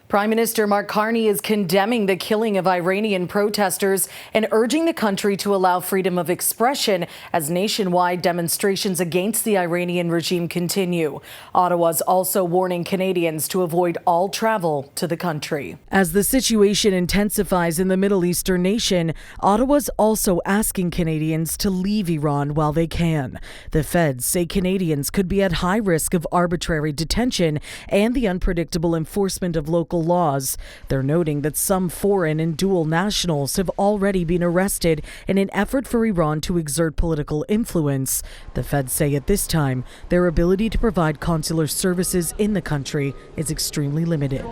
Prime Minister Mark Carney is condemning the killing of Iranian protesters and urging the country to allow freedom of expression as nationwide demonstrations against the Iranian regime continue. Ottawa's also warning Canadians to avoid all travel to the country. As the situation intensifies in the Middle Eastern nation, Ottawa's also asking Canadians to leave Iran while they can. The feds say Canadians could be at high risk of arbitrary detention and the unpredictable enforcement of local laws. They're noting that some foreign and dual nationals have already been arrested in an effort for Iran to exert political influence. The feds say at this time, their ability to provide consular services in the country is extremely limited.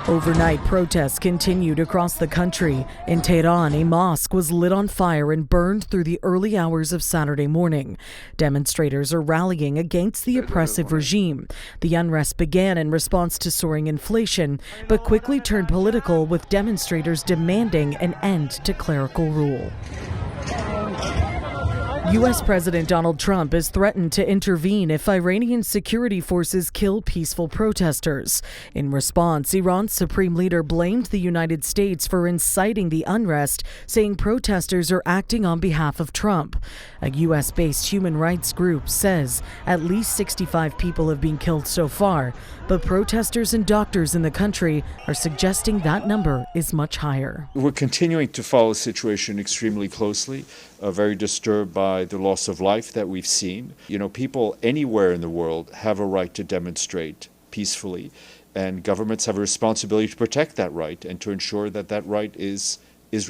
Overnight protests continued across the country. In Tehran, a mosque was lit on fire and burned through the early hours of Saturday morning. Demonstrators are rallying against the oppressive regime. The unrest began in response to soaring inflation, but quickly turned political, with demonstrators demanding an end to clerical rule. U.S. President Donald Trump has threatened to intervene if Iranian security forces kill peaceful protesters. In response, Iran's supreme leader blamed the United States for inciting the unrest, saying protesters are acting on behalf of Trump. A U.S.-based human rights group says at least 65 people have been killed so far, but protesters and doctors in the country are suggesting that number is much higher. We're continuing to follow the situation extremely closely, very disturbed by the loss of life that we've seen. People anywhere in the world have a right to demonstrate peacefully, and governments have a responsibility to protect that right and to ensure that that right is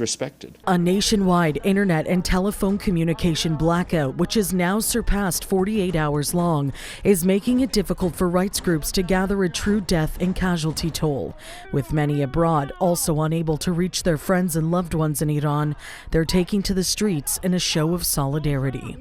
respected. A nationwide internet and telephone communication blackout, which has now surpassed 48 hours long, is making it difficult for rights groups to gather a true death and casualty toll. With many abroad also unable to reach their friends and loved ones in Iran, they're taking to the streets in a show of solidarity.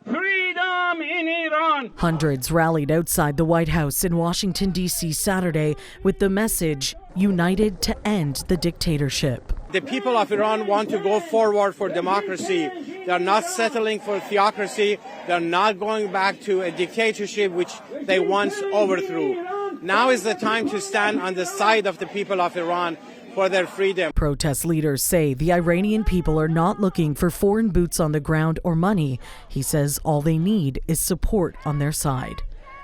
Freedom in Iran. Hundreds rallied outside the White House in Washington, D.C. Saturday with the message, "United to end the dictatorship." The people of Iran want to go forward for democracy. They're not settling for theocracy. They're not going back to a dictatorship which they once overthrew. Now is the time to stand on the side of the people of Iran for their freedom. Protest leaders say the Iranian people are not looking for foreign boots on the ground or money. He says all they need is support on their side.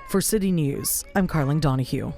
For City News, I'm Karling Donoghue.